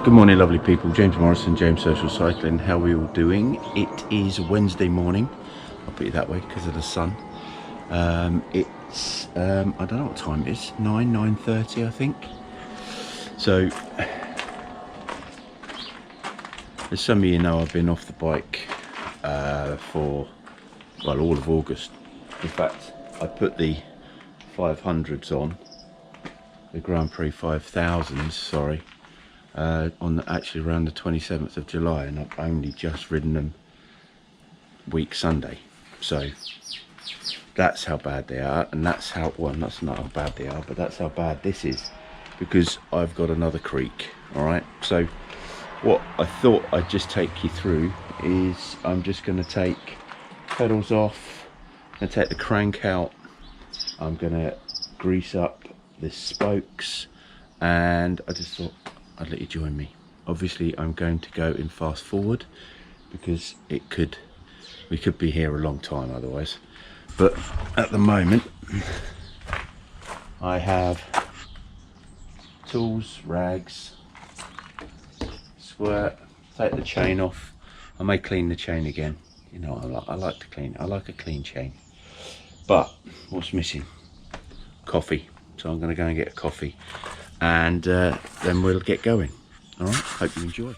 Good morning, lovely people. James Morrison, James Social Cycling. How are we all doing? It is Wednesday morning. I'll put it that way because of the sun. It's I don't know what time it is. 9:30, I think. So, as some of you know, I've been off the bike for all of August. In fact, I put the 500s on, the Grand Prix 5000s. Sorry. Actually around the 27th of July, and I've only just ridden them week Sunday. So that's how bad they are, and that's how, well, that's not how bad they are, but that's how bad this is, because I've got another Creak. All right, so what I thought I'd just take you through is I'm just going to take pedals off, I'm going to take the crank out, I'm going to grease up the spokes, and I just thought I'd let you join me. Obviously I'm going to go in fast forward because we could be here a long time otherwise, but at the moment I have tools, rags, squirt, take the chain off. I may clean the chain again, you know, I like to clean, I like a clean chain. But what's missing? Coffee. So I'm going to go and get a coffee, and then we'll get going. All right, hope you enjoy.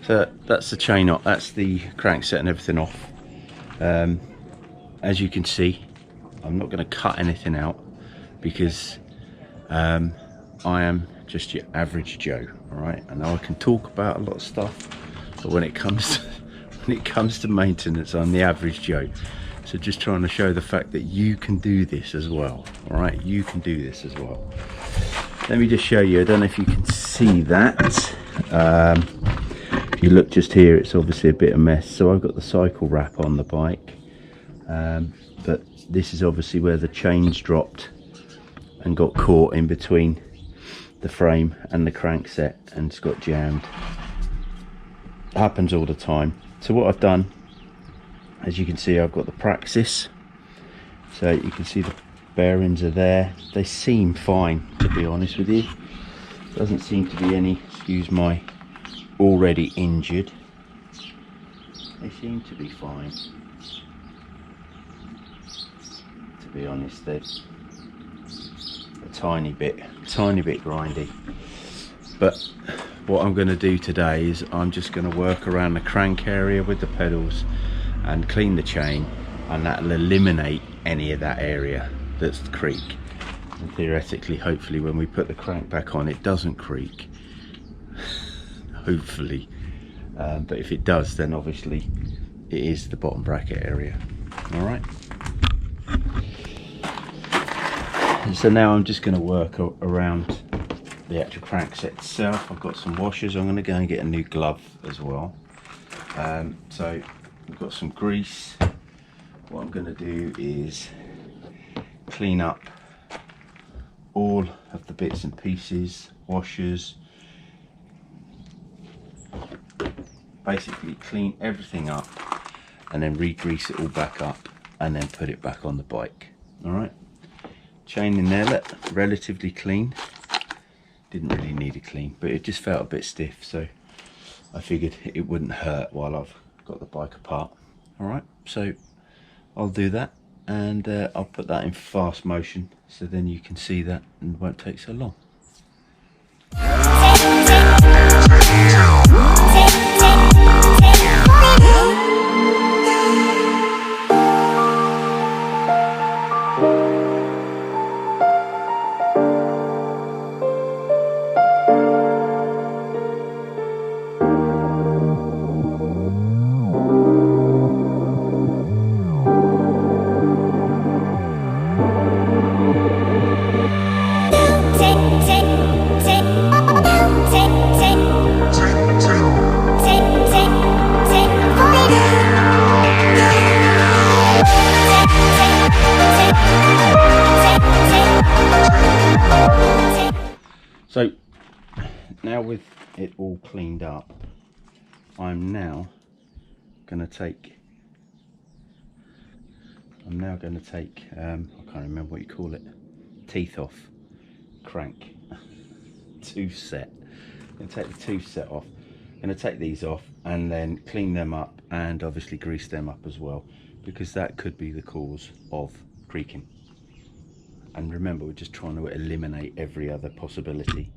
So that's the chain off, that's the crankset and everything off. As you can see, I'm not going to cut anything out because I am just your average Joe. All right, I know I can talk about a lot of stuff, but when it comes to maintenance, I'm the average Joe. So just trying to show the fact that you can do this as well. All right, you can do this as well. Let me just show you. I don't know if you can see that. If you look just here, it's obviously a bit of a mess. So I've got the cycle wrap on the bike, but this is obviously where the chains dropped and got caught in between the frame and the crankset, and it's got jammed. It happens all the time. So what I've done, as you can see, I've got the Praxis, so you can see the bearings are there. They seem fine, to be honest with you. Doesn't seem to be any, excuse my already injured, they seem to be fine. To be honest, they're a tiny bit grindy. But what I'm going to do today is I'm just going to work around the crank area with the pedals and clean the chain, and that'll eliminate any of that area that's the creak. And theoretically, hopefully, when we put the crank back on, it doesn't creak. Hopefully, but if it does, then obviously it is the bottom bracket area. All right, and so now I'm just going to work around the actual crankset itself. I've got some washers. I'm going to go and get a new glove as well. So I've got some grease. What I'm going to do is clean up all of the bits and pieces, washers, basically clean everything up and then re-grease it all back up and then put it back on the bike. All right, chain in there, relatively clean. didn't really need a clean, but it just felt a bit stiff, so I figured it wouldn't hurt while I've got the bike apart. All right, so I'll do that, and I'll put that in fast motion so then you can see that and it won't take so long. So now with it all cleaned up, I'm now going to take I can't remember what you call it, teeth off, crank, tooth set. I'm going to take the tooth set off. I'm going to take these off and then clean them up and obviously grease them up as well, because that could be the cause of creaking. And remember, we're just trying to eliminate every other possibility.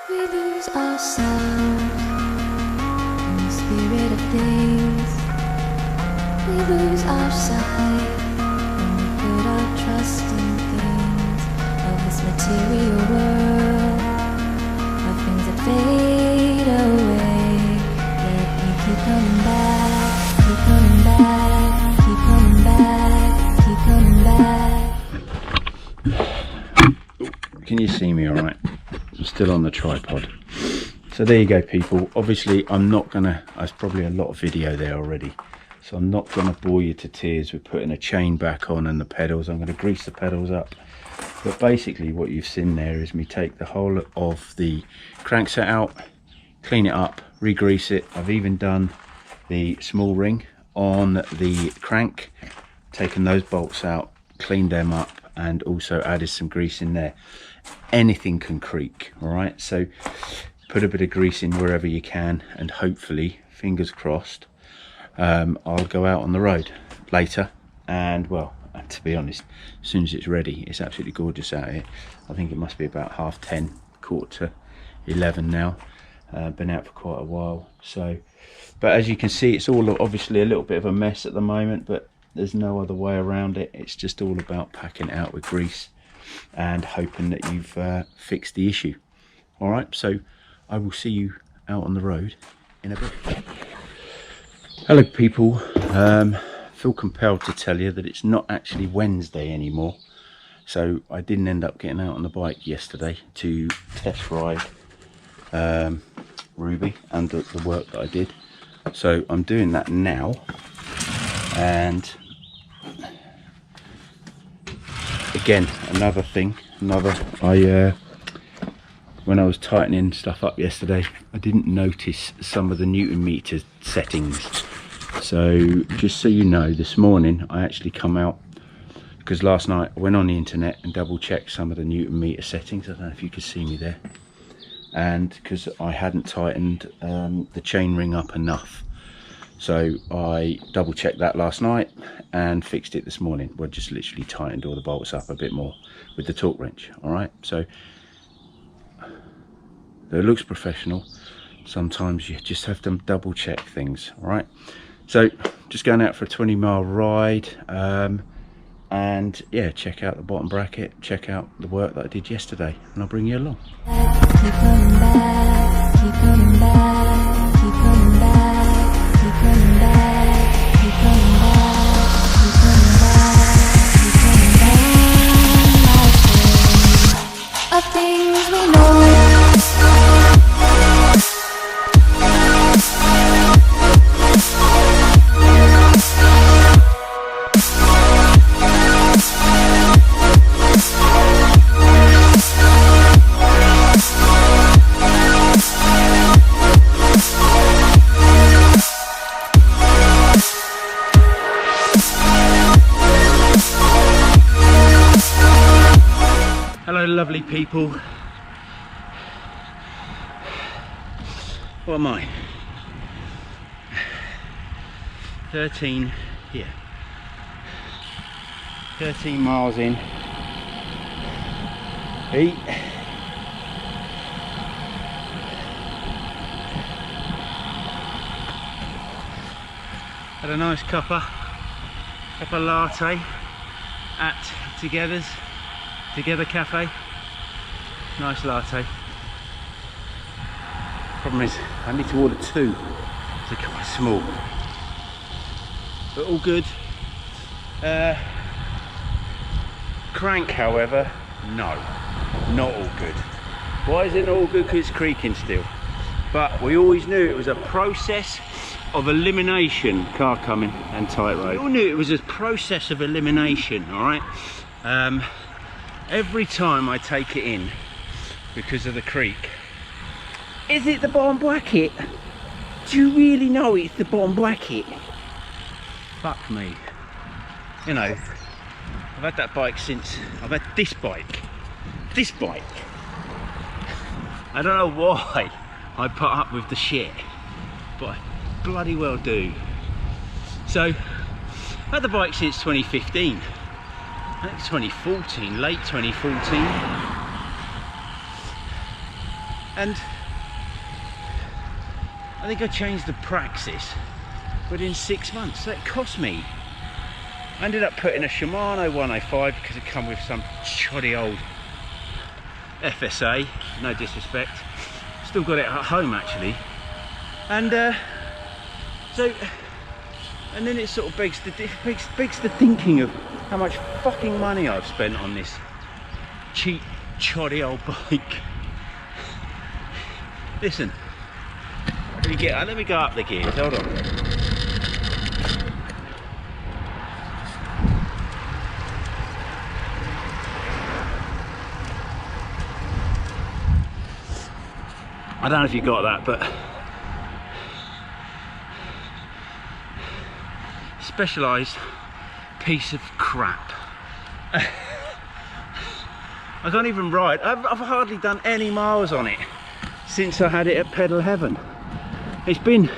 We lose ourselves in the spirit of things. We lose our sight when we put our trust in things of this material world, of things that fade away. Yet we keep coming back, keep coming back, keep coming back, keep coming back. Can you see me all right? I'm still on the tripod. So there you go, people. Obviously I'm not gonna, there's probably a lot of video there already, so I'm not gonna bore you to tears with putting a chain back on and the pedals. I'm gonna grease the pedals up, but basically what you've seen there is me take the whole of the crankset out, clean it up, re-grease it. I've even done the small ring on the crank, taken those bolts out, cleaned them up, and also added some grease in there. Anything can creak, all right? So put a bit of grease in wherever you can, and hopefully, fingers crossed, I'll go out on the road later. And well, to be honest, as soon as it's ready, it's absolutely gorgeous out here. I think it must be about 10:30, 11:15 now. Been out for quite a while. So, but as you can see, it's all obviously a little bit of a mess at the moment, but there's no other way around it. It's just all about packing it out with grease and hoping that you've fixed the issue. All right, so I will see you out on the road in a bit. Hello, people. Feel compelled to tell you that it's not actually Wednesday anymore. So I didn't end up getting out on the bike yesterday to test ride Ruby and the work that I did. So I'm doing that now. And again, another thing when I was tightening stuff up yesterday, I didn't notice some of the Newton meter settings. So just so you know, this morning I actually come out, because last night I went on the internet and double checked some of the Newton meter settings. I don't know if you can see me there. And because I hadn't tightened the chain ring up enough, so I double checked that last night and fixed it this morning. Well, just literally tightened all the bolts up a bit more with the torque wrench. All right, so it looks professional. Sometimes you just have to double check things. All right, so just going out for a 20-mile ride, and yeah, check out the bottom bracket, check out the work that I did yesterday, and I'll bring you along. Keep coming back, keep coming back, keep coming back, keep coming back, keep coming back, keep coming back, keep coming back. Of things we know. Hello lovely people. What am I? 13 here. 13 miles in. Eat. Had a nice cuppa latte at Together Cafe. Nice latte. Problem is, I need to order two. They're quite small, but all good. Crank, however, no, not all good. Why is it not all good? Because it's creaking still. But we always knew it was a process of elimination. Car coming and tight road. We all knew it was a process of elimination. All right. Every time I take it in, because of the creak, is it the bottom bracket? Do you really know it's the bottom bracket? Fuck me. You know, I've had that bike since, I've had this bike. I don't know why I put up with the shit, but I bloody well do. So, I've had the bike since 2015. I think 2014, late 2014, and I think I changed the praxis within 6 months. So it cost me. I ended up putting a Shimano 105 because it come with some shoddy old FSA, no disrespect. Still got it at home actually, and and then it sort of begs the thinking of how much fucking money I've spent on this cheap, choddy old bike. Listen, let me go up the gears, hold on. I don't know if you got that, but Specialized piece of crap. I can't even ride. I've hardly done any miles on it since I had it at Pedal Heaven. It's been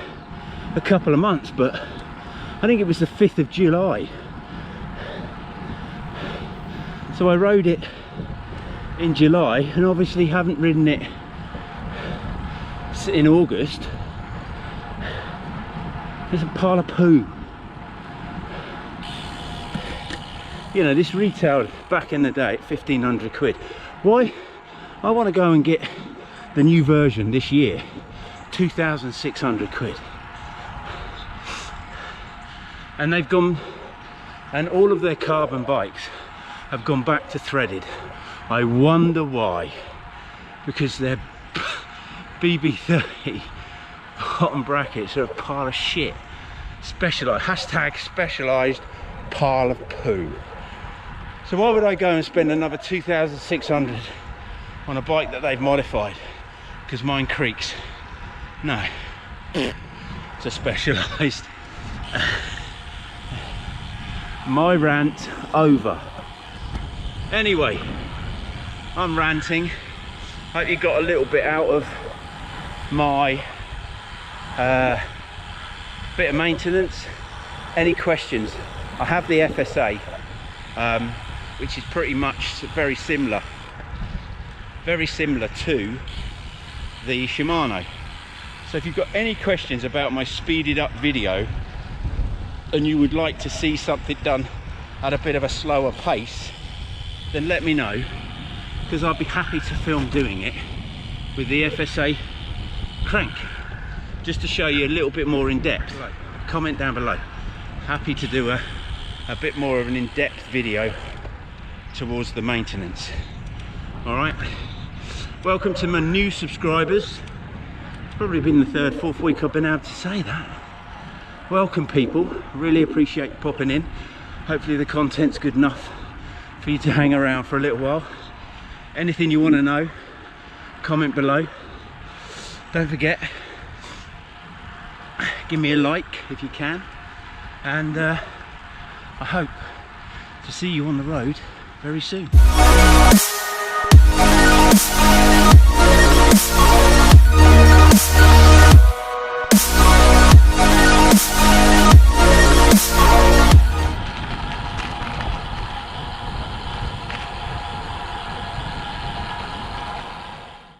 a couple of months, but I think it was the 5th of July. So I rode it in July and obviously haven't ridden it in August. It's a pile of poo. You know, this retailed back in the day at 1,500 quid. Why? I want to go and get the new version this year, 2,600 quid. And they've gone, and all of their carbon bikes have gone back to threaded. I wonder why. Because their BB30 bottom brackets are a pile of shit. Specialized, hashtag specialized pile of poo. So why would I go and spend another 2,600 on a bike that they've modified because mine creaks? No, it's a Specialized. My rant over. Anyway, I'm ranting. Hope you got a little bit out of my bit of maintenance. Any questions? I have the FSA, which is pretty much very similar to the Shimano. So if you've got any questions about my speeded up video and you would like to see something done at a bit of a slower pace, then let me know, because I'll be happy to film doing it with the FSA crank, just to show you a little bit more in depth. Comment down below. Happy to do a bit more of an in-depth video towards the maintenance. All right, welcome to my new subscribers. It's probably been the third, fourth week I've been able to say that. Welcome people, really appreciate you popping in. Hopefully the content's good enough for you to hang around for a little while. Anything you want to know, comment below. Don't forget, give me a like if you can, and I hope to see you on the road very soon.